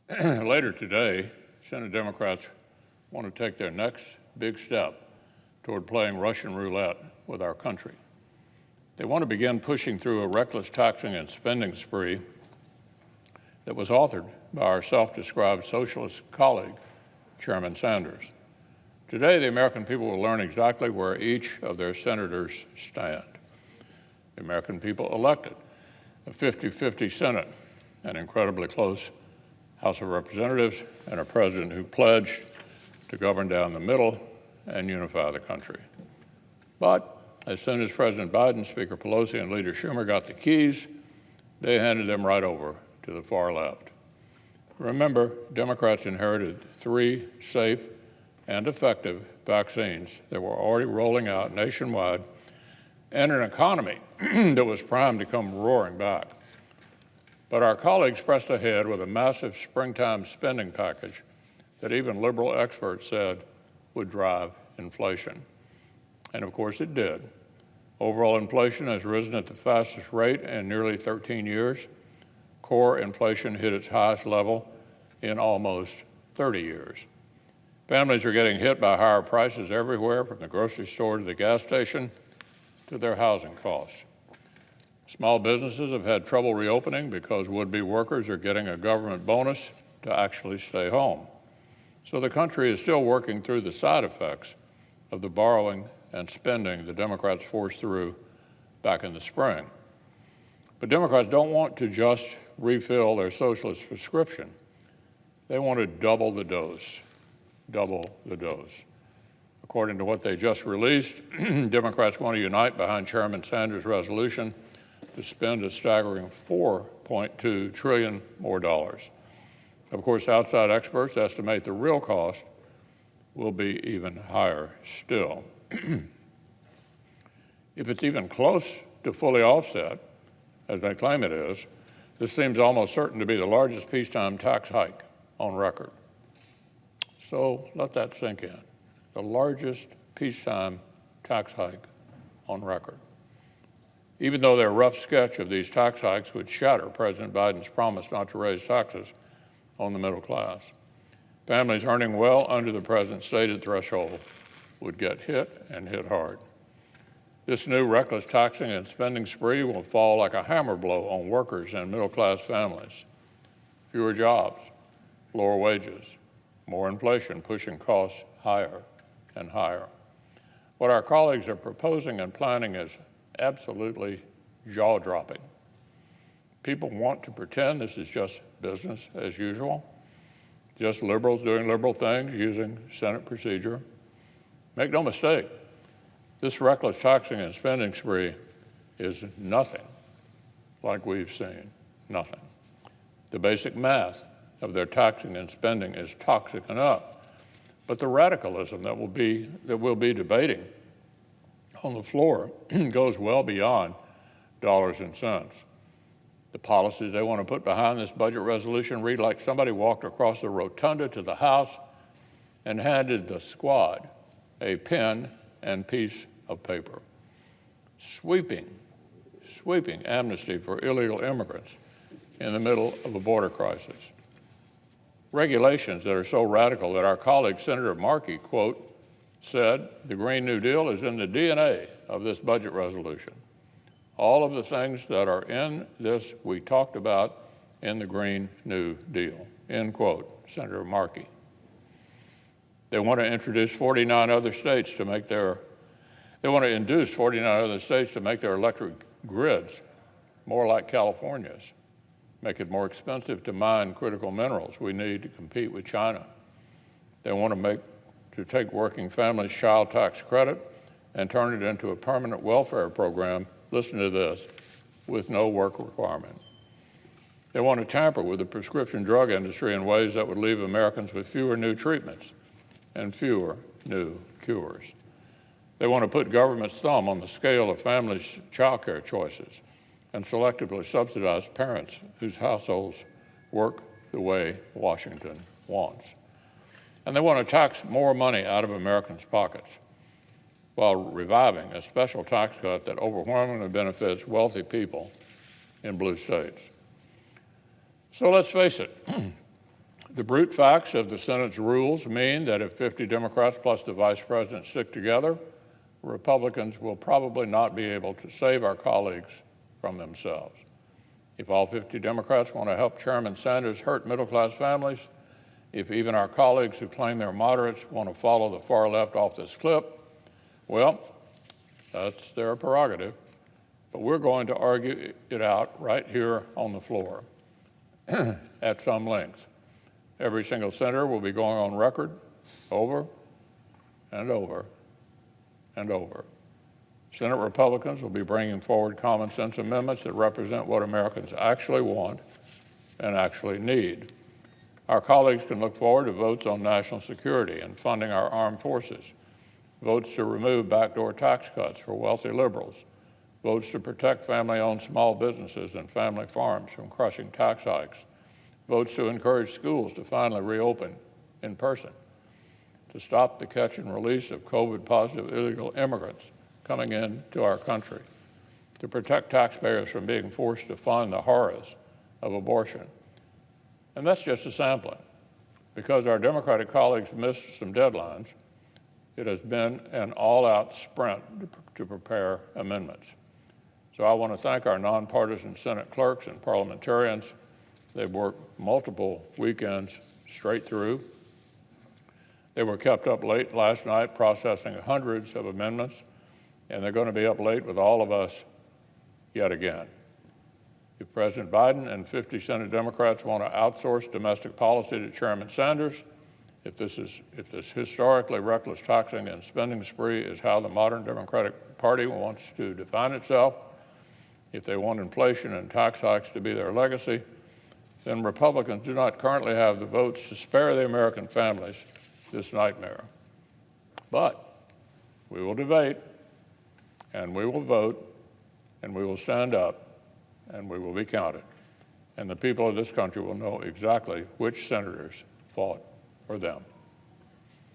Later today, Senate Democrats want to take their next big step toward playing Russian roulette with our country. They want to begin pushing through a reckless taxing and spending spree that was authored by our self-described socialist colleague, Chairman Sanders. Today, the American people will learn exactly where each of their senators stand. The American people elected a 50-50 Senate, an incredibly close House of Representatives, and a president who pledged to govern down the middle and unify the country. But as soon as President Biden, Speaker Pelosi, and Leader Schumer got the keys, they handed them right over to the far left. Remember, Democrats inherited 3 safe and effective vaccines that were already rolling out nationwide and an economy that was primed to come roaring back. But our colleagues pressed ahead with a massive springtime spending package that even liberal experts said would drive inflation. And of course it did. Overall inflation has risen at the fastest rate in nearly 13 years. Core inflation hit its highest level in almost 30 years. Families are getting hit by higher prices everywhere, from the grocery store to the gas station to their housing costs. Small businesses have had trouble reopening because would-be workers are getting a government bonus to actually stay home. So the country is still working through the side effects of the borrowing and spending the Democrats forced through back in the spring. But Democrats don't want to just refill their socialist prescription. They want to double the dose. According to what they just released, Democrats want to unite behind Chairman Sanders' resolution to spend a staggering $4.2 trillion more dollars. Of course, outside experts estimate the real cost will be even higher still. If it's even close to fully offset, as they claim it is, this seems almost certain to be the largest peacetime tax hike on record. So let that sink in. The largest peacetime tax hike on record. Even though their rough sketch of these tax hikes would shatter President Biden's promise not to raise taxes on the middle class. Families earning well under the president's stated threshold would get hit and hit hard. This new reckless taxing and spending spree will fall like a hammer blow on workers and middle-class families. Fewer jobs, lower wages, more inflation pushing costs higher and higher. What our colleagues are proposing and planning is absolutely jaw-dropping. People want to pretend this is just business as usual, just liberals doing liberal things using Senate procedure. Make no mistake, this reckless taxing and spending spree is nothing like we've seen, nothing. The basic math of their taxing and spending is toxic enough, but the radicalism that we'll be debating on the floor goes well beyond dollars and cents. The policies they want to put behind this budget resolution read like somebody walked across the rotunda to the House and handed the squad a pen and piece of paper. Sweeping amnesty for illegal immigrants in the middle of a border crisis. Regulations that are so radical that our colleague Senator Markey, quote, said the Green New Deal is in the DNA of this budget resolution. All of the things that are in this we talked about in the Green New Deal, end quote, Senator Markey. They want to introduce 49 other states to make their, induce 49 other states to make their electric grids more like California's, make it more expensive to mine critical minerals we need to compete with China. They want to take working families' child tax credit and turn it into a permanent welfare program, listen to this, with no work requirement. They want to tamper with the prescription drug industry in ways that would leave Americans with fewer new treatments and fewer new cures. They want to put government's thumb on the scale of families' child care choices and selectively subsidize parents whose households work the way Washington wants. And they want to tax more money out of Americans' pockets while reviving a special tax cut that overwhelmingly benefits wealthy people in blue states. So let's face it, The brute facts of the Senate's rules mean that if 50 Democrats plus the Vice President stick together, Republicans will probably not be able to save our colleagues from themselves. If all 50 Democrats want to help Chairman Sanders hurt middle-class families, if even our colleagues who claim they're moderates want to follow the far left off this cliff, well, that's their prerogative. But we're going to argue it out right here on the floor at some length. Every single senator will be going on record over and over and over. Senate Republicans will be bringing forward common sense amendments that represent what Americans actually want and actually need. Our colleagues can look forward to votes on national security and funding our armed forces, votes to remove backdoor tax cuts for wealthy liberals, votes to protect family-owned small businesses and family farms from crushing tax hikes, votes to encourage schools to finally reopen in person, to stop the catch and release of COVID-positive illegal immigrants coming into our country, to protect taxpayers from being forced to fund the horrors of abortion. And that's just a sampling. Because our Democratic colleagues missed some deadlines, it has been an all-out sprint to prepare amendments. So I want to thank our nonpartisan Senate clerks and parliamentarians. They've worked multiple weekends straight through. They were kept up late last night processing hundreds of amendments, and they're going to be up late with all of us yet again. If President Biden and 50 Senate Democrats want to outsource domestic policy to Chairman Sanders, if this historically reckless taxing and spending spree is how the modern Democratic Party wants to define itself, if they want inflation and tax hikes to be their legacy, then Republicans do not currently have the votes to spare the American families this nightmare. But we will debate, and we will vote, and we will stand up, and we will be counted. And the people of this country will know exactly which senators fought for them.